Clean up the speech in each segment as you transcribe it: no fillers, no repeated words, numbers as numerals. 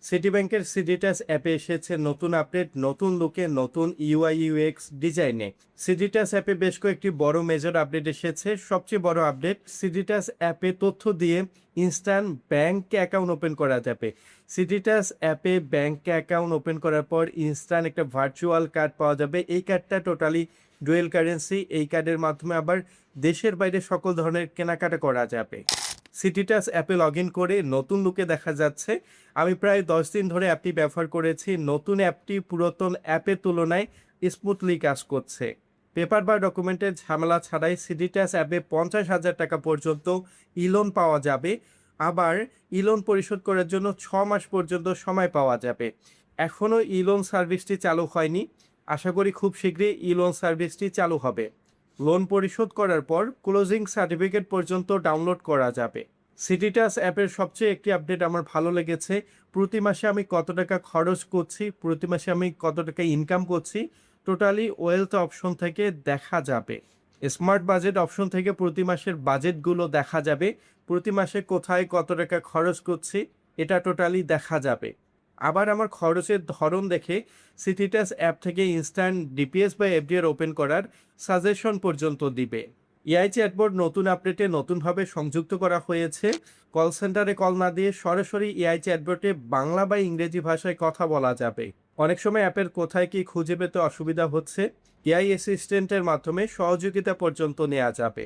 City ব্যাংকের সিডিটাস অ্যাপে এসেছে নতুন আপডেট, নতুন লুকে, নতুন ইউআই ইউএক্স ডিজাইনে। সিডিটাস অ্যাপে বেশ কয়েকটি বড় মেজর আপডেট এসেছে। সবচেয়ে বড় আপডেট, সিডিটাস অ্যাপে তথ্য দিয়ে ইনস্ট্যান্ট ব্যাংক অ্যাকাউন্ট ওপেন করা যাবে। সিডিটাস অ্যাপে ব্যাংক অ্যাকাউন্ট ওপেন করার পর ইনস্ট্যান্ট একটা ভার্চুয়াল কার্ড পাওয়া যাবে। এই কার্ডটা টোটালি ডুয়েল কারেন্সি। এই কার্ডের মাধ্যমে আবার দেশের বাইরে সকল ধরনের কেনাকাটা করা যাবে। সিটিটাস অ্যাপে লগ ইন করে নতুন লুকে দেখা যাচ্ছে। আমি প্রায় 10 দিন ধরে অ্যাপটি ব্যবহার করেছি। নতুন অ্যাপটি পুরাতন অ্যাপের তুলনায় স্মুথলি কাজ করছে। পেপার বা ডকুমেন্টের ঝামেলা ছাড়াই সিটিটাস অ্যাপে 50,000 টাকা পর্যন্ত লোন পাওয়া যাবে। আবার লোন পরিশোধ করার জন্য 6 মাস পর্যন্ত সময় পাওয়া যাবে। এখনও লোন সার্ভিসটি চালু হয়নি। আশা করি খুব শীঘ্রই লোন সার্ভিসটি চালু হবে। লোন পরিশোধ করার পর ক্লোজিং সার্টিফিকেট পর্যন্ত ডাউনলোড করা যাবে। সিটিটাস অ্যাপের সবচেয়ে একটি আপডেট আমার ভালো লেগেছে। প্রতি মাসে আমি কত টাকা খরচ করছি, প্রতি মাসে আমি কত টাকা ইনকাম করছি, টোটালি ওয়েলথ অপশন থেকে দেখা যাবে। স্মার্ট বাজেট অপশন থেকে প্রতি মাসের বাজেটগুলো দেখা যাবে। প্রতি মাসে কোথায় কত টাকা খরচ করছি এটা টোটালি দেখা যাবে। আবার আমার খরচের ধরন দেখে সিটিটাস অ্যাপ থেকে ইনস্ট্যান্ট ডিপিএস বা এফডিআর ওপেন করার সাজেশন পর্যন্ত দিবে। এআই চ্যাটবট নতুন আপডেটে নতুনভাবে সংযুক্ত করা হয়েছে। কল সেন্টারে কল না দিয়ে সরাসরি এআই চ্যাটবটে বাংলা বা ইংরেজি ভাষায় কথা বলা যাবে। অনেক সময় অ্যাপের কোথায় কি খুঁজে পেতে অসুবিধা হচ্ছে, এআই অ্যাসিস্ট্যান্টের মাধ্যমে সহযোগিতা পর্যন্ত নেওয়া যাবে।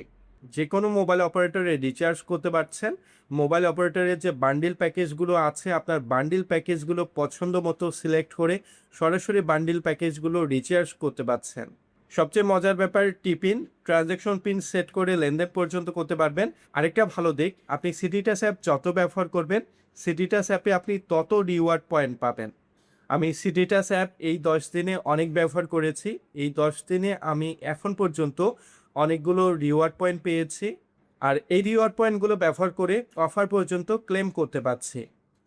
যে কোনো মোবাইল অপারেটরে রিচার্জ করতে পারছেন। মোবাইল অপারেটরের যে বান্ডিল প্যাকেজগুলো আছে, আপনার বান্ডিল প্যাকেজগুলো পছন্দ মতো সিলেক্ট করে সরাসরি বান্ডিল প্যাকেজগুলো রিচার্জ করতে পারছেন। সবচেয়ে মজার ব্যাপার, টিপিন ট্রানজ্যাকশন পিন সেট করে লেনদেন পর্যন্ত করতে পারবেন। আরেকটা ভালো দিক, আপনি সিটিটাস অ্যাপ যত ব্যবহার করবেন, সিটিটাস অ্যাপে আপনি তত রিওয়ার্ড পয়েন্ট পাবেন। আমি সিটিটাস অ্যাপ এই 10 দিনে অনেক ব্যবহার করেছি। এই 10 দিনে আমি এখন পর্যন্ত অনেকগুলো রিওয়ার্ড পয়েন্ট পেয়েছি। আর এই রিওয়ার্ড পয়েন্টগুলো ব্যবহার করে অফার পর্যন্ত ক্লেম করতে পারছি।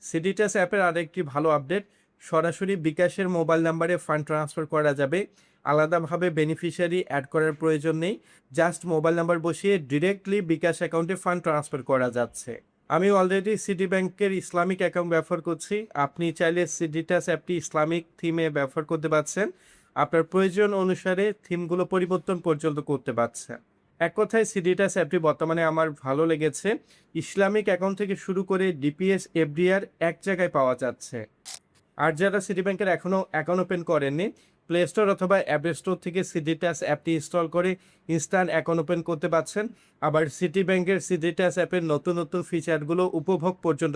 সিটিটাস অ্যাপের আরেকটি ভালো আপডেট, সরাসরি বিকাশের মোবাইল নাম্বারে ফান্ড ট্রান্সফার করা যাবে। আলাদাভাবে বেনিফিশিয়ারি অ্যাড করার প্রয়োজন নেই। জাস্ট মোবাইল নাম্বার বসিয়ে ডিরেক্টলি বিকাশ অ্যাকাউন্টে ফান্ড ট্রান্সফার করা যাচ্ছে। আমি অলরেডি সিটি ব্যাংকের ইসলামিক অ্যাকাউন্ট ব্যবহার করছি। আপনি চাইলে সিটিটাস অ্যাপটি ইসলামিক থিমে ব্যবহার করতে পারছেন। আপনার প্রয়োজন অনুসারে থিমগুলো পরিবর্তন পর্যন্ত করতে পারছেন। এক কথায় সিটিটাস অ্যাপটি বর্তমানে আমার ভালো লেগেছে। ইসলামিক অ্যাকাউন্ট থেকে শুরু করে ডিপিএস এফডিআর এক জায়গায় পাওয়া যাচ্ছে। আর যারা সিটি ব্যাংকের এখনও অ্যাকাউন্ট ওপেন করেননি, প্লে স্টোর অথবা অ্যাপ স্টোর থেকে সিটিটাস অ্যাপটি ইনস্টল করে ইনস্ট্যান্ট অ্যাকাউন্ট ওপেন করতে পারছেন। আবার সিটি ব্যাংকের সিটিটাস অ্যাপের নতুন নতুন ফিচারগুলো উপভোগ পর্যন্ত